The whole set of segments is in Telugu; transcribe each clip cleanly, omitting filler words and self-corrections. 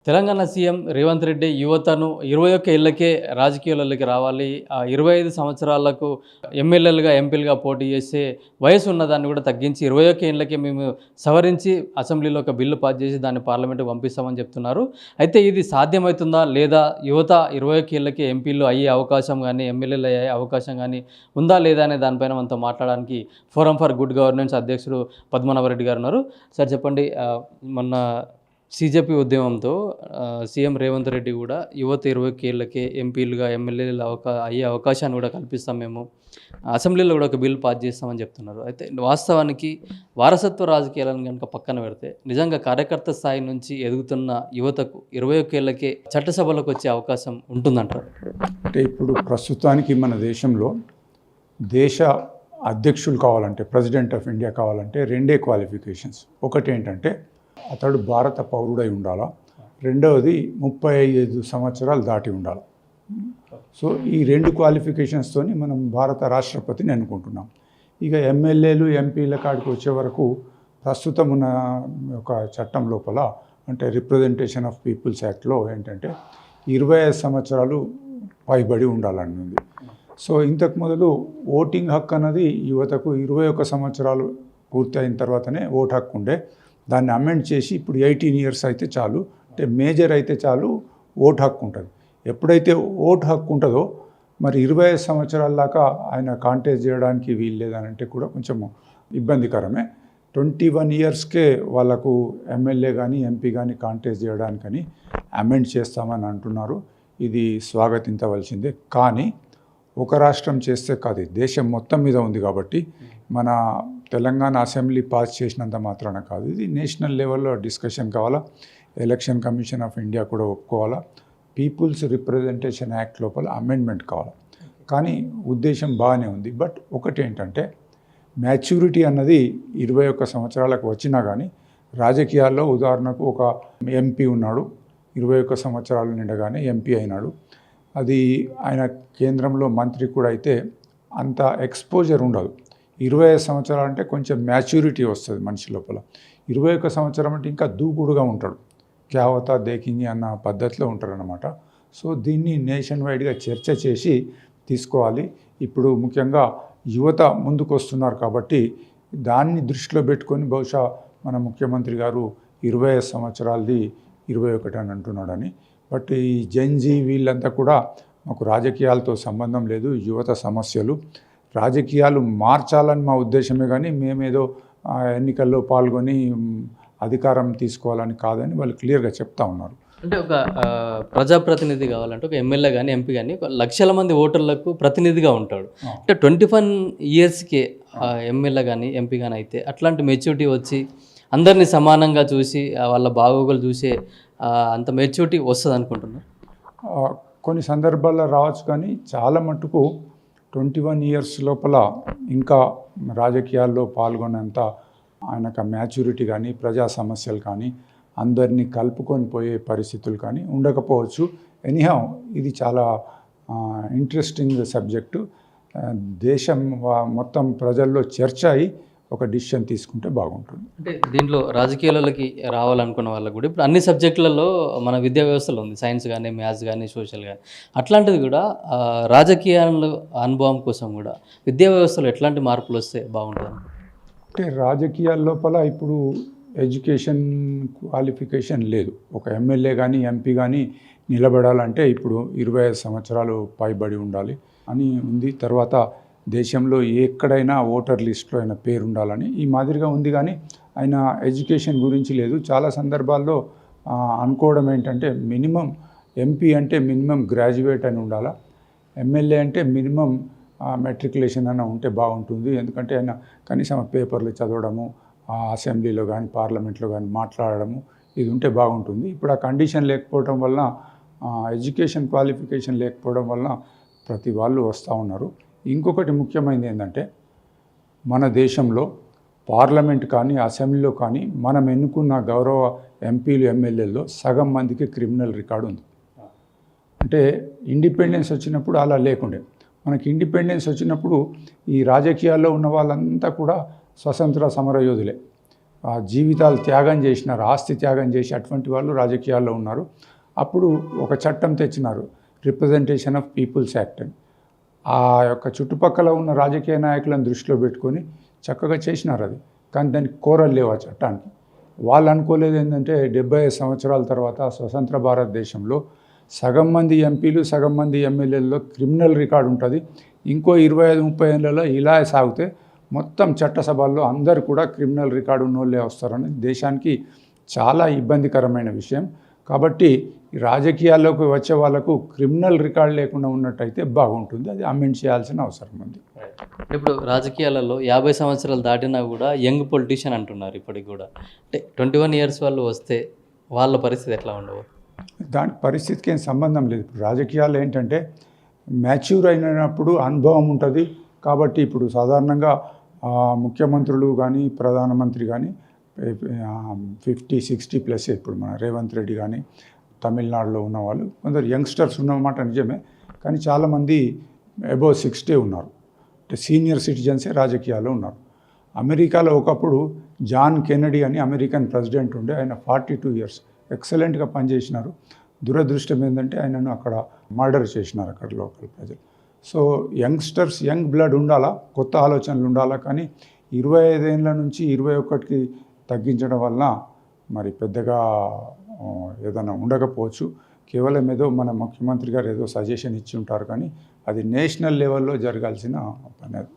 తెలంగాణ సీఎం రేవంత్ రెడ్డి యువతను 21 ఏళ్లకే రాజకీయాలలోకి రావాలి. 25 సంవత్సరాలకు ఎమ్మెల్యేలుగా, ఎంపీలుగా పోటీ చేసే వయసు ఉన్నదాన్ని కూడా తగ్గించి 21 ఏళ్లకే మేము సవరించి అసెంబ్లీలో ఒక బిల్లు పాస్ చేసి దాన్ని పార్లమెంట్‌కి పంపిస్తామని చెప్తున్నారు. అయితే ఇది సాధ్యమవుతుందా? లేదా యువత 21 ఏళ్లకే ఎంపీలు అయ్యే అవకాశం గానీ, ఎమ్మెల్యేలు అయ్యే అవకాశం గానీ ఉందా? లేదా? అనే దానిపైన మనతో మాట్లాడడానికి ఫోరం ఫర్ గుడ్ గవర్నెన్స్ అధ్యక్షుడు పద్మనాభరెడ్డి గారు ఉన్నారు. సార్ చెప్పండి, మొన్న సీజేపీ ఉద్యమంతో సీఎం రేవంత్ రెడ్డి కూడా యువత 21 ఏళ్లకే ఎంపీలుగా, ఎమ్మెల్యేలు అయ్యే అవకాశాన్ని కూడా కల్పిస్తాం మేము. అసెంబ్లీలో కూడా ఒక బిల్ పాస్ చేస్తామని చెప్తున్నారు. అయితే వాస్తవానికి వారసత్వ రాజకీయాలను కనుక పక్కన పెడితే నిజంగా కార్యకర్త స్థాయి నుంచి ఎదుగుతున్న యువతకు 21 ఏళ్లకే చట్టసభలకు వచ్చే అవకాశం ఉంటుందంటారు? అంటే ఇప్పుడు ప్రస్తుతానికి మన దేశంలో దేశ అధ్యక్షులు కావాలంటే, ప్రెసిడెంట్ ఆఫ్ ఇండియా కావాలంటే రెండే క్వాలిఫికేషన్స్. ఒకటి ఏంటంటే అతడు భారత పౌరుడై ఉండాలా, రెండవది 35 సంవత్సరాలు దాటి ఉండాలి. సో ఈ రెండు క్వాలిఫికేషన్స్తోని మనం భారత రాష్ట్రపతిని అనుకుంటున్నాం. ఇక ఎమ్మెల్యేలు, ఎంపీల కాడికి వచ్చే వరకు ప్రస్తుతం ఉన్న ఒక చట్టం లోపల, అంటే రిప్రజెంటేషన్ ఆఫ్ పీపుల్స్ యాక్ట్లో ఏంటంటే 25 సంవత్సరాలు పైబడి ఉండాలని ఉంది. సో ఇంతకు మొదలు ఓటింగ్ హక్కు అన్నది యువతకు 21 సంవత్సరాలు పూర్తి అయిన తర్వాతనే ఓటు హక్కు ఉండే. దాన్ని అమెండ్ చేసి ఇప్పుడు 18 ఇయర్స్ అయితే చాలు, అంటే మేజర్ అయితే చాలు ఓటు హక్కు ఉంటుంది. ఎప్పుడైతే ఓటు హక్కు ఉంటుందో మరి 25 సంవత్సరాల దాకా ఆయన కాంటెస్ట్ చేయడానికి వీలు లేదనంటే కూడా కొంచెం ఇబ్బందికరమే. 21 ఇయర్స్కే వాళ్ళకు ఎమ్మెల్యే కానీ, ఎంపీ కానీ కాంటెస్ట్ చేయడానికని అమెండ్ చేస్తామని అంటున్నారు. ఇది స్వాగతించవలసిందే. కానీ ఒక రాష్ట్రం చేస్తే కాదు, దేశం మొత్తం మీద ఉంది కాబట్టి మన తెలంగాణ అసెంబ్లీ పాస్ చేసినంత మాత్రాన కాదు, ఇది నేషనల్ లెవెల్లో డిస్కషన్ కావాలా. ఎలక్షన్ కమిషన్ ఆఫ్ ఇండియా కూడా ఒప్పుకోవాలా. పీపుల్స్ రిప్రజెంటేషన్ యాక్ట్ లోపల అమెండ్మెంట్ కావాలా. కానీ ఉద్దేశం బాగానే ఉంది. బట్ ఒకటి ఏంటంటే మ్యాచ్యూరిటీ అన్నది 21 సంవత్సరాలకు వచ్చినా కానీ రాజకీయాల్లో ఉదాహరణకు ఒక ఎంపీ ఉన్నాడు, 21 సంవత్సరాలు నిండగానే ఎంపీ అయినాడు. అది ఆయన కేంద్రంలో మంత్రి కూడా అయితే అంత ఎక్స్పోజర్ ఉండదు. 25 సంవత్సరాలు అంటే కొంచెం మ్యాచ్యూరిటీ వస్తుంది మనిషి లోపల. 21 సంవత్సరం అంటే ఇంకా దూకుడుగా ఉంటాడు, క్యావతా దేకింగి అన్న పద్ధతిలో ఉంటారన్నమాట. సో దీన్ని నేషన్ వైడ్గా చర్చ చేసి తీసుకోవాలి. ఇప్పుడు ముఖ్యంగా యువత ముందుకు వస్తున్నారు కాబట్టి దాన్ని దృష్టిలో పెట్టుకొని బహుశా మన ముఖ్యమంత్రి గారు 25 సంవత్సరాలది 21 అని అంటున్నాడని. బట్ ఈ జెన్జీ వీళ్ళంతా కూడా మాకు రాజకీయాలతో సంబంధం లేదు, యువత సమస్యలు, రాజకీయాలు మార్చాలని మా ఉద్దేశమే కానీ మేమేదో ఎన్నికల్లో పాల్గొని అధికారం తీసుకోవాలని కాదని వాళ్ళు క్లియర్గా చెప్తా ఉన్నారు. అంటే ఒక ప్రజాప్రతినిధి కావాలంటే ఒక ఎమ్మెల్యే కానీ, ఎంపీ కానీ లక్షల మంది ఓటర్లకు ప్రతినిధిగా ఉంటాడు. అంటే 21 ఇయర్స్కే ఎమ్మెల్యే కానీ, ఎంపీ కానీ అయితే అట్లాంటి మెచ్యూరిటీ వచ్చి అందరినీ సమానంగా చూసి వాళ్ళ బాగోగులు చూసే అంత మెచ్యూరిటీ వస్తుంది అనుకుంటున్నాను. కొన్ని సందర్భాల్లో రావచ్చు, కానీ చాలా మటుకు 21 ఇయర్స్ లోపల ఇంకా రాజకీయాల్లో పాల్గొనేంత ఆయనకు మ్యాచ్యూరిటీ కానీ, ప్రజా సమస్యలు కానీ, అందరినీ కలుపుకొని పోయే పరిస్థితులు కానీ ఉండకపోవచ్చు. ఎనీహౌ ఇది చాలా ఇంట్రెస్టింగ్ సబ్జెక్టు. దేశం మొత్తం ప్రజల్లో చర్చ అయి ఒక డిసిషన్ తీసుకుంటే బాగుంటుంది. అంటే దీంట్లో రాజకీయాలలోకి రావాలనుకున్న వాళ్ళకు కూడా ఇప్పుడు అన్ని సబ్జెక్టులలో మన విద్యా వ్యవస్థలో ఉంది, సైన్స్ కానీ, మ్యాథ్స్ కానీ, సోషల్ కానీ. అట్లాంటిది కూడా రాజకీయాల అనుభవం కోసం కూడా విద్యా వ్యవస్థలో ఎట్లాంటి మార్పులు వస్తే బాగుంటుంది? అంటే రాజకీయాల లోపల ఇప్పుడు ఎడ్యుకేషన్ క్వాలిఫికేషన్ లేదు. ఒక ఎమ్మెల్యే కానీ, ఎంపీ కానీ నిలబడాలంటే ఇప్పుడు 25 సంవత్సరాలు పైబడి ఉండాలి అని ఉంది. తర్వాత దేశంలో ఎక్కడైనా ఓటర్ లిస్ట్లో ఆయన పేరు ఉండాలని ఈ మాదిరిగా ఉంది. కానీ ఆయన ఎడ్యుకేషన్ గురించి లేదు. చాలా సందర్భాల్లో అనుకోవడం ఏంటంటే మినిమం ఎంపీ అంటే మినిమం గ్రాడ్యుయేట్ అని ఉండాలా, ఎమ్మెల్యే అంటే మినిమం మెట్రికులేషన్ అన్న ఉంటే బాగుంటుంది. ఎందుకంటే ఆయన కనీసం పేపర్లు చదవడము, అసెంబ్లీలో కానీ, పార్లమెంట్లో కానీ మాట్లాడడము, ఇది ఉంటే బాగుంటుంది. ఇప్పుడు ఆ కండిషన్ లేకపోవడం వల్ల, ఎడ్యుకేషన్ క్వాలిఫికేషన్ లేకపోవడం వల్ల ప్రతి వాళ్ళు వస్తూ ఉన్నారు. ఇంకొకటి ముఖ్యమైనది ఏంటంటే మన దేశంలో పార్లమెంట్ కానీ, అసెంబ్లీలో కానీ మనం ఎన్నుకున్న గౌరవ ఎంపీలు, ఎమ్మెల్యేల్లో సగం మందికి క్రిమినల్ రికార్డు ఉంది. అంటే ఇండిపెండెన్స్ వచ్చినప్పుడు అలా లేకుండే. మనకి ఇండిపెండెన్స్ వచ్చినప్పుడు ఈ రాజకీయాల్లో ఉన్న వాళ్ళంతా కూడా స్వతంత్ర సమరయోధులే. జీవితాలు త్యాగం చేసినారు, ఆస్తి త్యాగం చేసి అటువంటి వాళ్ళు రాజకీయాల్లో ఉన్నారు. అప్పుడు ఒక చట్టం తెచ్చినారు, రిప్రజెంటేషన్ ఆఫ్ పీపుల్స్ యాక్ట్ అని. ఆ యొక్క చుట్టుపక్కల ఉన్న రాజకీయ నాయకులను దృష్టిలో పెట్టుకొని చక్కగా చేసినారు అది. కానీ దానికి కోరలు లేవు ఆ చట్టానికి. వాళ్ళు అనుకోలేదు ఏంటంటే 75 సంవత్సరాల తర్వాత స్వతంత్ర భారతదేశంలో సగం మంది ఎంపీలు సగం మంది ఎమ్మెల్యేల్లో క్రిమినల్ రికార్డు ఉంటుంది. ఇంకో 25-30 ఏళ్ళలో ఇలా సాగితే మొత్తం చట్టసభల్లో అందరు కూడా క్రిమినల్ రికార్డు ఉన్నోళ్ళే వస్తారని దేశానికి చాలా ఇబ్బందికరమైన విషయం. కాబట్టి రాజకీయాల్లోకి వచ్చే వాళ్ళకు క్రిమినల్ రికార్డు లేకుండా ఉన్నట్టయితే బాగుంటుంది. అది అమెండ్ చేయాల్సిన అవసరం ఉంది. ఇప్పుడు రాజకీయాలలో 50 సంవత్సరాలు దాటినా కూడా యంగ్ పొలిటీషియన్ అంటున్నారు ఇప్పటికి కూడా. అంటే 21 ఇయర్స్ వాళ్ళు వస్తే వాళ్ళ పరిస్థితి ఎట్లా ఉండవు? దానికి పరిస్థితికి ఏం సంబంధం లేదు. ఇప్పుడు రాజకీయాలు ఏంటంటే మ్యాచ్యూర్ అయినప్పుడు అనుభవం ఉంటుంది. కాబట్టి ఇప్పుడు సాధారణంగా ముఖ్యమంత్రులు కానీ ప్రధానమంత్రి కానీ 50-60+ ఇప్పుడు మన రేవంత్ రెడ్డి కానీ తమిళనాడులో ఉన్న వాళ్ళు కొందరు యంగ్స్టర్స్ ఉన్నమాట నిజమే. కానీ చాలామంది అబోవ్ 60 ఉన్నారు. అంటే సీనియర్ సిటిజన్సే రాజకీయాల్లో ఉన్నారు. అమెరికాలో ఒకప్పుడు జాన్ కెనడీ అని అమెరికన్ ప్రెసిడెంట్ ఉండే, ఆయన 42 ఇయర్స్ ఎక్సలెంట్గా పనిచేసినారు. దురదృష్టం ఏంటంటే ఆయనను అక్కడ మర్డర్ చేసినారు అక్కడ లోకల్ ప్రజలు. సో యంగ్స్టర్స్, యంగ్ బ్లడ్ ఉండాలా, కొత్త ఆలోచనలు ఉండాలా. కానీ 25 ఏళ్ళ నుంచి 21కి తగ్గించడం వలన మరి పెద్దగా ఏదైనా ఉండకపోవచ్చు. కేవలం ఏదో మన ముఖ్యమంత్రి గారు ఏదో సజెషన్ ఇచ్చి ఉంటారు, కానీ అది నేషనల్ లెవెల్లో జరగాల్సిన పని అది.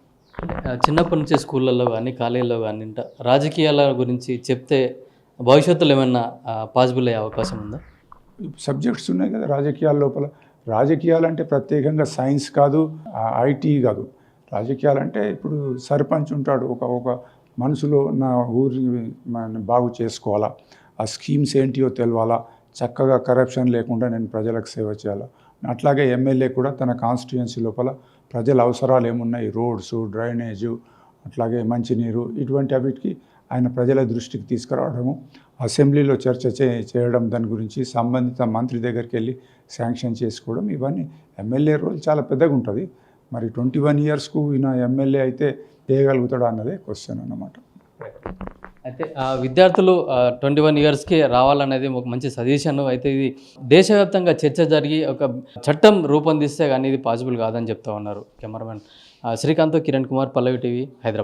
చిన్నప్పటి నుంచి స్కూళ్ళల్లో కానీ కాలేజీలో కానీ రాజకీయాల గురించి చెప్తే భవిష్యత్తులో ఏమైనా పాసిబుల్ అయ్యే అవకాశం ఉందా? సబ్జెక్ట్స్ ఉన్నాయి కదా రాజకీయాల లోపల. రాజకీయాలంటే ప్రత్యేకంగా సైన్స్ కాదు, ఐటీ కాదు. రాజకీయాలంటే ఇప్పుడు సర్పంచ్ ఉంటాడు, ఒక మనసులో నా ఊరిని బాగు చేసుకోవాలా, ఆ స్కీమ్స్ ఏంటియో తెలవాలా, చక్కగా కరప్షన్ లేకుండా నేను ప్రజలకు సేవ చేయాలా. అట్లాగే ఎమ్మెల్యే కూడా తన కాన్స్టిట్యుయెన్సీ లోపల ప్రజల అవసరాలు ఏమున్నాయి, రోడ్స్, డ్రైనేజు, అట్లాగే మంచినీరు, ఇటువంటి అవిటికి ఆయన ప్రజల దృష్టికి తీసుకురావడము, అసెంబ్లీలో చర్చ చేయడం, దాని గురించి సంబంధిత మంత్రి దగ్గరికి వెళ్ళి శాంక్షన్ చేసుకోవడం, ఇవన్నీ ఎమ్మెల్యే రోల్ చాలా పెద్దగా ఉంటుంది. మరి 21 ఇయర్స్కు ఈయన ఎమ్మెల్యే అయితే చేయగలుగుతాడా అన్నదే క్వశ్చన్ అన్నమాట. అయితే విద్యార్థులు 21 ఇయర్స్కి రావాలనేది ఒక మంచి సజెషన్. అయితే ఇది దేశవ్యాప్తంగా చర్చ జరిగి ఒక చట్టం రూపొందిస్తే కానీ ఇది పాసిబుల్ కాదని చెప్తా ఉన్నారు. కెమెరామెన్ శ్రీకాంత్, కిరణ్ కుమార్, పల్లవి టీవీ, హైదరాబాద్.